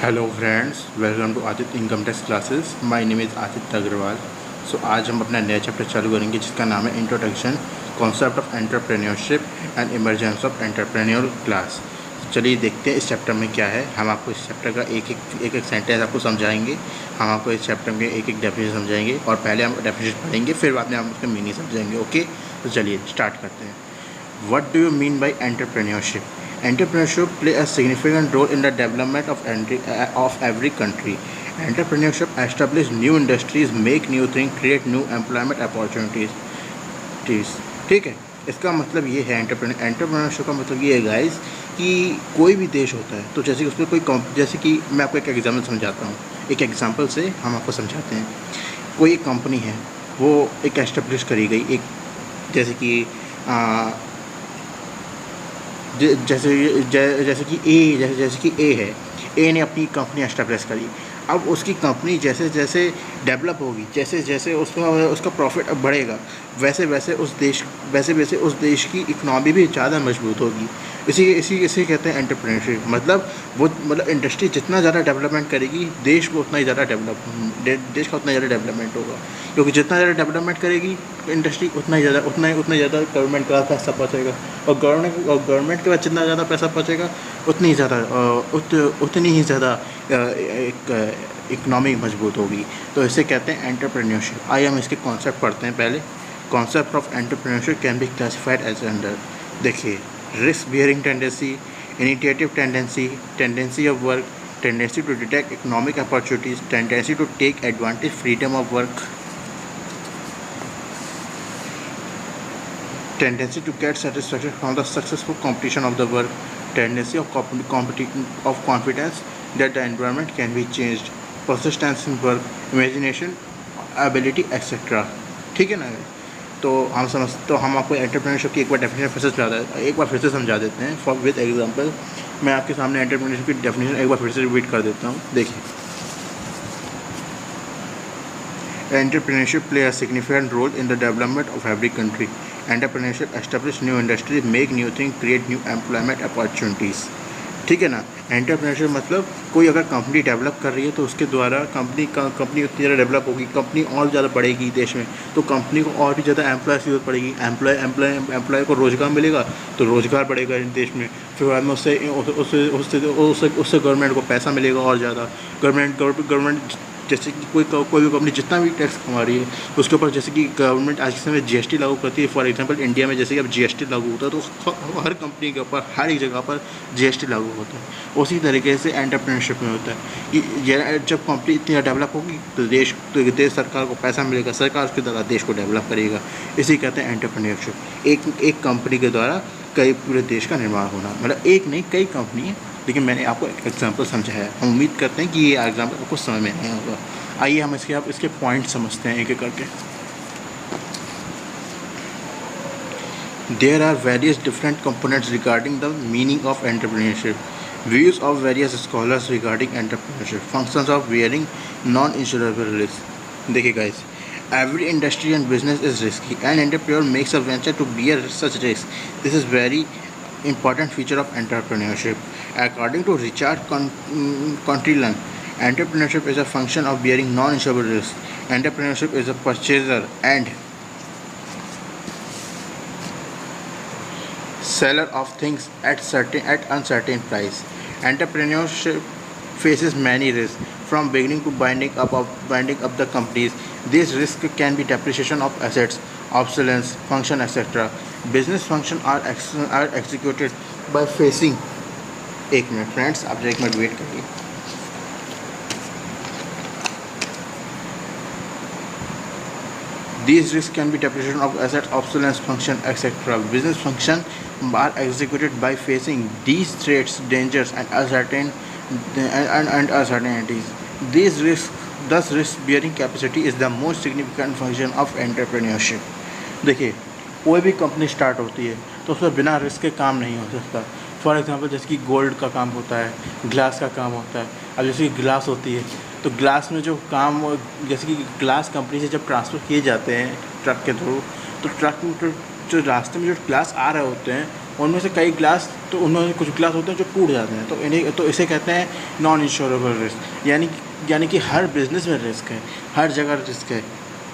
Hello friends, welcome to Aditya income tax classes. My name is Aditya Agarwal. So आज हम अपना नया चैप्टर चालू करेंगे जिसका नाम है introduction concept of entrepreneurship and emergence of entrepreneur class. चलिए देखते हैं इस चैप्टर में क्या है। हम आपको इस चैप्टर का एक एक सेंटेंस आपको समझाएंगे। हम आपको इस चैप्टर में एक एक डेफिनेशन समझाएंगे और पहले हम डेफिनेशन पढ़ेंगे, फिर बाद में हम उसका मीनिंग समझाएंगे। ओके, तो चलिए स्टार्ट करते हैं। What do you mean by entrepreneurship? Entrepreneurship play a significant role in the development of every country. Entrepreneurship establish new industries, make new things, create new employment opportunities. ठीक है, इसका मतलब ये है एंटरप्रेन्योरशिप का मतलब ये है गाइस कि कोई भी देश होता है तो जैसे कि उसमें जैसे कि मैं आपको एक एग्जाम्पल समझाता हूँ। एक एग्जाम्पल से हम आपको समझाते हैं। कोई एक कंपनी है, वो एक एस्टेब्लिश करी गई, एक जैसे कि जैसे कि ए है। ए ने अपनी कंपनी एस्टेब्लिश करी। अब उसकी कंपनी जैसे जैसे डेवलप होगी, जैसे जैसे उसका प्रॉफिट बढ़ेगा, वैसे वैसे उस देश की इकनॉमी भी ज़्यादा मजबूत होगी। इसी इसी इसी कहते हैं एंटरप्रेन्योरशिप। मतलब इंडस्ट्री जितना ज़्यादा डेवलपमेंट करेगी, देश का उतना ज़्यादा डेवलपमेंट होगा। क्योंकि जितना ज़्यादा डेवलपमेंट करेगी इंडस्ट्री, उतना ही ज़्यादा गवर्नमेंट का पैसा पहुँचेगा, और गवर्नमेंट के पास जितना ज़्यादा पैसा पहुँचेगा उतनी ही ज़्यादा इकनॉमी मजबूत होगी। तो इसे कहते हैं एंटरप्रेन्योरशिप। आइए हम इसके कॉन्सेप्ट पढ़ते हैं। पहले concept of entrepreneurship can be classified as under. देखिए, risk bearing tendency, initiative tendency of work, tendency to detect economic opportunities, tendency to take advantage freedom of work, tendency to get satisfaction from the successful completion of the work, tendency of confidence that the environment can be changed, persistence in work, imagination, ability, etc. ठीक है ना। तो हम आपको entrepreneurship की एक बार फिर से समझा देते हैं फॉर विद एग्जांपल। मैं आपके सामने एंटरप्रेन्योरशिप की डेफिनेशन एक बार फिर से रिपीट कर देता हूँ। देखिए, entrepreneurship play a significant role in the development of every country. Entrepreneurship establish new industries, make new things, create new employment opportunities. ठीक है ना। एंटरप्रेन्योरशिप मतलब कोई अगर कंपनी डेवलप कर रही है तो उसके द्वारा कंपनी उतनी ज़्यादा डेवलप होगी, कंपनी और ज़्यादा बढ़ेगी देश में, तो कंपनी को और भी ज़्यादा एम्प्लॉयज़ की जरूरत पड़ेगी। एम्प्लॉय को रोज़गार मिलेगा तो रोज़गार बढ़ेगा देश में। फिर बाद में उससे गवर्नमेंट को पैसा मिलेगा और ज़्यादा। गवर्नमेंट जैसे कि कोई भी कंपनी जितना भी टैक्स कमा रही है उसके ऊपर, जैसे कि गवर्नमेंट आज के समय जीएसटी लागू करती है। फॉर एग्जांपल इंडिया में जैसे कि अब जीएसटी लागू होता है तो हर कंपनी के ऊपर हर एक जगह पर जीएसटी लागू होता है। उसी तरीके से एंटरप्रेन्योरशिप में होता है कि जब कंपनी इतनी डेवलप होगी तो देश सरकार को पैसा मिलेगा, सरकार उसके द्वारा देश को डेवलप करेगा। इसी कहते हैं एंटरप्रेन्योरशिप। एक कंपनी के द्वारा कई पूरे देश का निर्माण होना, मतलब एक नहीं कई कंपनी है, लेकिन मैंने आपको एक एग्जांपल समझाया है। हम उम्मीद करते हैं कि ये एग्जांपल आपको समझ में आया होगा। आइए हम इसके पॉइंट समझते हैं एक एक करके। There are various different components regarding the meaning of entrepreneurship, views of various scholars regarding entrepreneurship, functions of bearing non insurable risk. देखिए guys, every industry and business is risky, and entrepreneur makes a venture to bear such risk. This is very important feature of entrepreneurship. According to Richard Contrillon, entrepreneurship is a function of bearing non-insurable risk. Entrepreneurship is a purchaser and seller of things at uncertain price. Entrepreneurship faces many risks from beginning to binding up the companies. These risks can be depreciation of assets, obsolescence, function, etc. Business function are executed by facing। एक minute friends, आप एक minute wait करिए। These risks can be depreciation of assets, obsolescence, function, etc. Business function are executed by facing these threats, dangers, and uncertainties. These risks, thus risk-bearing capacity is the most significant function of entrepreneurship. देखिए, कोई भी company start होती है तो उसमें बिना risk के काम नहीं हो सकता। फॉर एग्जांपल जैसे कि गोल्ड का काम होता है, ग्लास का काम होता है। अब जैसे कि ग्लास होती है तो ग्लास में जो काम, जैसे कि ग्लास कंपनी से जब ट्रांसफ़र किए जाते हैं ट्रक के थ्रू, तो ट्रक में जो रास्ते में जो ग्लास आ रहे होते हैं उनमें से कई ग्लास, तो उनमें कुछ ग्लास होते हैं जो टूट जाते हैं, तो इसे कहते हैं नॉन इंश्योरेबल रिस्क। यानी कि हर बिज़नेस में रिस्क है, हर जगह रिस्क है।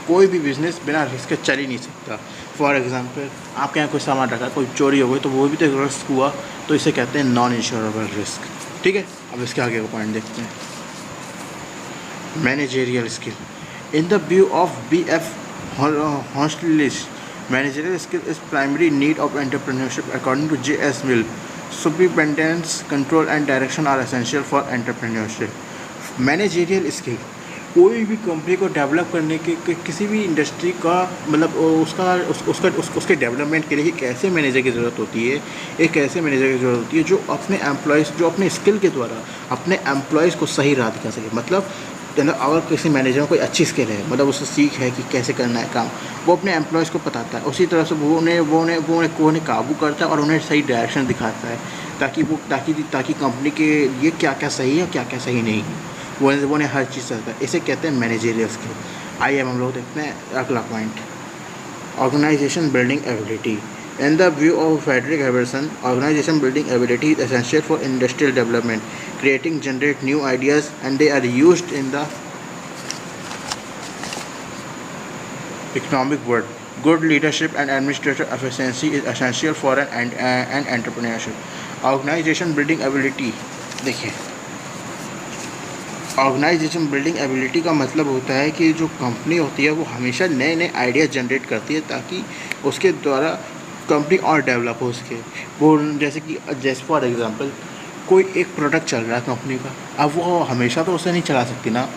कोई भी बिज़नेस बिना रिस्क के चल ही नहीं सकता। फॉर एग्ज़ाम्पल, आपके यहाँ कोई सामान रखा, कोई चोरी हो गई, तो वो भी तो एक रिस्क हुआ, तो इसे कहते हैं नॉन इंश्योरेबल रिस्क। ठीक है, अब इसके आगे का पॉइंट देखते हैं। Managerial skill. In the view of B.F. Honslish, managerial skill is primary need of entrepreneurship. According to J.S. Mill, superintendence, control and direction are essential for entrepreneurship. Managerial skill कोई भी कंपनी को develop करने के किसी भी industry का मतलब उसके डेवलपमेंट के लिए एक ऐसे मैनेजर की ज़रूरत होती है, एक ऐसे मैनेजर की ज़रूरत होती है जो अपने एम्प्लॉयज़, जो अपने स्किल के द्वारा अपने एम्प्लॉयज़ को सही राह दिखा सके। मतलब अगर किसी मैनेजर में कोई अच्छी स्किल है, मतलब उसे सीख है कि कैसे करना है काम, वो अपने एम्प्लॉयज़ को बताता है, उसी तरह से वो उन्हें काबू करता है और उन्हें सही डायरेक्शन दिखाता है, ताकि कंपनी के लिए क्या क्या सही है और क्या क्या सही नहीं है, वो ने हर चीज़ करता है। इसे कहते हैं मैनेजेरियल स्किल। आइए हम लोग देखते हैं अगला point, organisation building ability. In the view of Frederick Iverson, organization building ability is essential for industrial development. Creating generate new ideas and they are used in the economic world. Good leadership and administrative efficiency is essential for an entrepreneurship. Organization building ability, देखिए, organisation building ability का मतलब होता है कि जो company होती है वो हमेशा नए नए आइडिया जनरेट करती है ताकि उसके द्वारा कंपनी और डेवलप हो सके। वो जैसे फॉर एग्जांपल कोई एक प्रोडक्ट चल रहा है कंपनी का, अब वो हमेशा तो उसे नहीं चला सकती ना,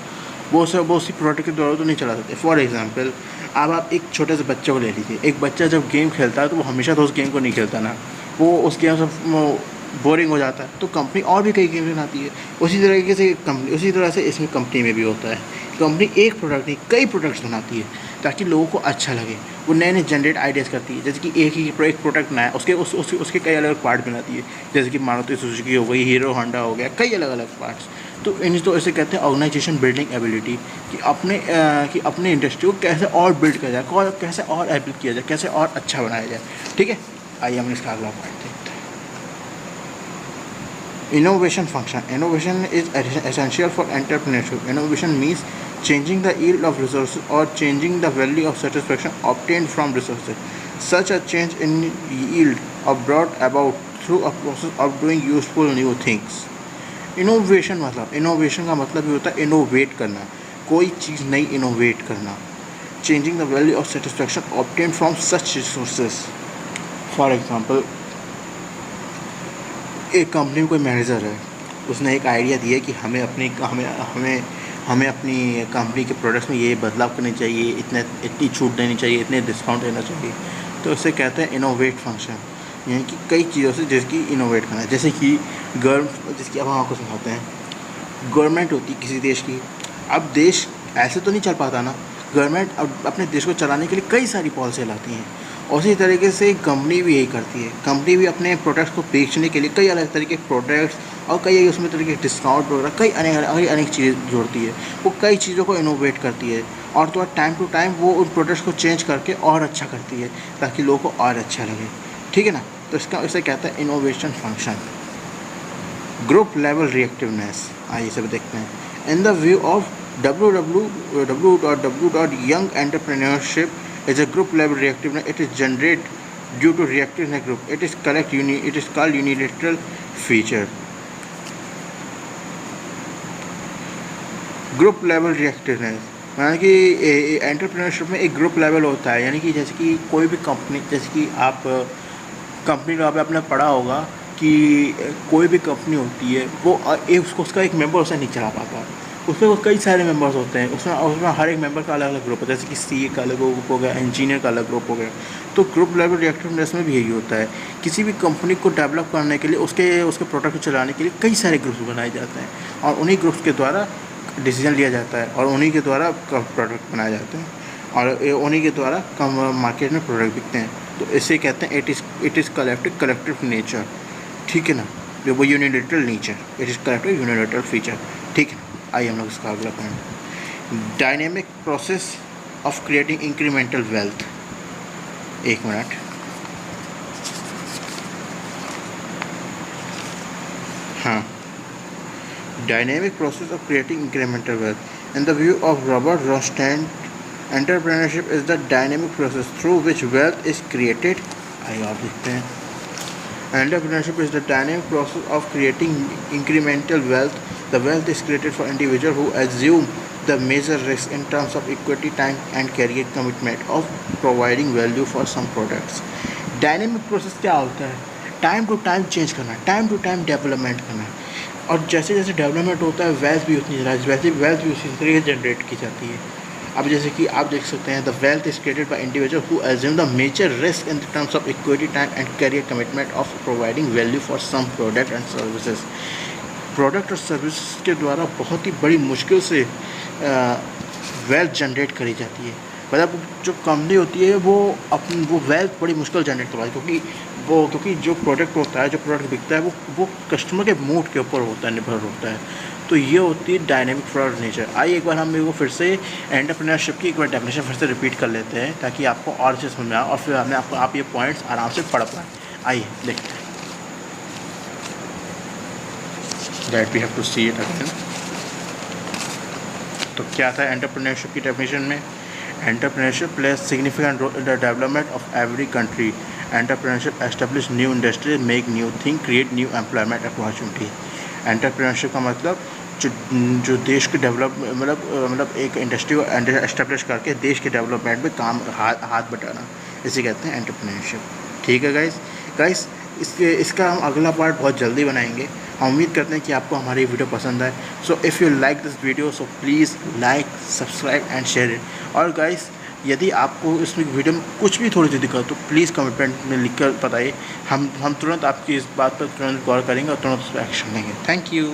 वो उसी प्रोडक्ट के द्वारा तो नहीं चला सकते। फॉर एग्जांपल, अब आप एक छोटे से बच्चे को ले लीजिए, एक बच्चा जब गेम खेलता है तो वो हमेशा तो उस गेम को नहीं खेलता ना, वो उस गेम से बोरिंग हो जाता है, तो कंपनी और भी कई गेम बनाती है। उसी तरह से इसमें कंपनी में भी होता है, कंपनी एक प्रोडक्ट नहीं कई प्रोडक्ट्स बनाती है ताकि लोगों को अच्छा लगे। वो नए नए जनरेट आइडियाज़ करती है, जैसे कि एक प्रोडक्ट नया उसके कई अलग अलग पार्ट बनाती है, जैसे कि मारुति सुजुकी हो गई, हीरो होंडा हो गया, कई अलग अलग पार्ट्स। तो इसे कहते हैं ऑर्गेनाइजेशन बिल्डिंग एबिलिटी, कि अपने इंडस्ट्री को कैसे और बिल्ड किया जाए, कैसे और एबिल किया जाए, कैसे और अच्छा बनाया जाए। ठीक है, आइए हम इसका अगला पॉइंट देखते हैं। Innovation function. Innovation is essential for entrepreneurship. Innovation means changing the yield of resources or changing the value of satisfaction obtained from resources. Such a change in yield are brought about through a process of doing useful new things. Innovation का मतलब ये होता है innovate करना, कोई चीज़ नई innovate करना। Changing the value of satisfaction obtained from such resources. For example, एक कंपनी में कोई मैनेजर है, उसने एक आइडिया दिया कि हमें अपनी कंपनी के प्रोडक्ट्स में ये बदलाव करनी चाहिए, इतनी छूट देनी चाहिए, इतने डिस्काउंट देना चाहिए। तो इसे कहते हैं इनोवेट फंक्शन, यानी कि कई चीज़ों से जिसकी इनोवेट करना है। जैसे कि जिसकी अब हम आपको समझाते हैं, गवर्नमेंट होती है किसी देश की। अब देश ऐसे तो नहीं चल पाता ना, गवर्नमेंट अब अपने देश को चलाने के लिए कई सारी पॉलिसी लाती हैं। उसी तरीके से कंपनी भी यही करती है, कंपनी भी अपने प्रोडक्ट्स को बेचने के लिए कई अलग तरीके के प्रोडक्ट्स और कई उसमें तरीके के डिस्काउंट वगैरह कई अनेक चीज़ें जोड़ती है। वो कई चीज़ों को इनोवेट करती है और तो टाइम टू टाइम वो उन प्रोडक्ट्स को चेंज करके और अच्छा करती है ताकि लोगों को और अच्छा लगे। ठीक है ना, तो इसे कहता है इनोवेशन फंक्शन। ग्रुप लेवल रिएक्टिवनेस, आइए सब देखते हैं। In the view of www.young entrepreneurship is a group level reactiveness. It is generated due to reactiveness group. It is called unilateral feature. Group level reactiveness यानी कि एंटरप्रेन्योरशिप में एक group level होता है, यानी कि जैसे कि कोई भी कंपनी, जैसे कि आप कंपनी को आपने पढ़ा होगा कि कोई भी कंपनी होती है वो उसका एक मेंबर उसे नहीं चला पाता, उसमें वो कई सारे मेंबर्स होते हैं, उसमें हर एक मेंबर का अलग अलग ग्रुप होता है। जैसे कि सीए का अलग ग्रुप हो गया, इंजीनियर का अलग ग्रुप हो गया। तो ग्रुप लेवल रिएक्टिवनेस में भी यही होता है, किसी भी कंपनी को डेवलप करने के लिए उसके प्रोडक्ट को चलाने के लिए कई सारे ग्रुप्स बनाए जाते हैं और उन्हीं ग्रुप्स के द्वारा डिसीजन लिया जाता है और उन्हीं के द्वारा प्रोडक्ट बनाए जाते हैं और उन्हीं के द्वारा मार्केट में प्रोडक्ट बिकते हैं। तो इसे कहते हैं इट इज़ कलेक्टिव नेचर। ठीक है ना, वो unilateral nature, it is collective unilateral feature. ठीक है, आइए हम लोग इसका अगला point, dynamic process of creating incremental wealth. एक minute, dynamic process of creating incremental wealth. In the view of Robert Rostand, entrepreneurship is the dynamic process through which wealth is created. आइए आप देखते हैं. Entrepreneurship is the dynamic process of creating incremental wealth. The wealth is created for individuals who assume the major risk in terms of equity, time, and career commitment of providing value for some products. Dynamic process क्या होता है? Time to time change करना, time to time development करना, और जैसे जैसे development होता है वेल्थ भी उतनी वैसे वेल्थ भी उसी तरीके से जनरेट की जाती है. अब जैसे कि आप देख सकते हैं, the wealth is created by individual who assume the major risk in terms of equity, time and career commitment of providing value for some product and services. Product और सर्विस के द्वारा बहुत ही बड़ी मुश्किल से वेल्थ जनरेट करी जाती है. मतलब जो कंपनी होती है वो वेल्थ बड़ी मुश्किल जनरेट करवाती है, क्योंकि जो प्रोडक्ट होता है, जो प्रोडक्ट बिकता है वो कस्टमर के मूड के ऊपर होता है, निर्भर होता है. तो ये होती है डायनेमिक प्रोडक्ट नेचर. आइए एक बार हम मेरे को फिर से एंटरप्रेन्योरशिप की एक बार डेफिनेशन फिर से रिपीट कर लेते हैं ताकि आपको और अच्छे समझ में आए और फिर हमने आप ये पॉइंट्स आराम से पढ़ पाएँ. आइए देखते हैं. That we have to see it again. तो क्या था एंटरप्रेन्योरशिप की डेफिनेशन में? Entrepreneurship plays significant role in the development of every country. Entrepreneurship establish new industries, make new things, create new employment opportunity. Entrepreneurship का मतलब जो देश के मतलब एक इंडस्ट्री को एस्टेब्लिश करके देश के डेवलपमेंट में काम हाथ बटाना, इसे कहते हैं एंटरप्रेन्योरशिप. ठीक है गाइस, इसका हम अगला पार्ट बहुत जल्दी बनाएंगे. हम उम्मीद करते हैं कि आपको हमारी वीडियो पसंद आए. So if you like this video so please like, subscribe and share it. और गाइस, यदि आपको इसमें वीडियो में कुछ भी थोड़ी सी दिक्कत तो प्लीज़ कमेंट में लिख कर बताइए. हम तुरंत आपकी इस बात पर तुरंत गौर करेंगे और तुरंत उस पर एक्शन लेंगे. Thank you.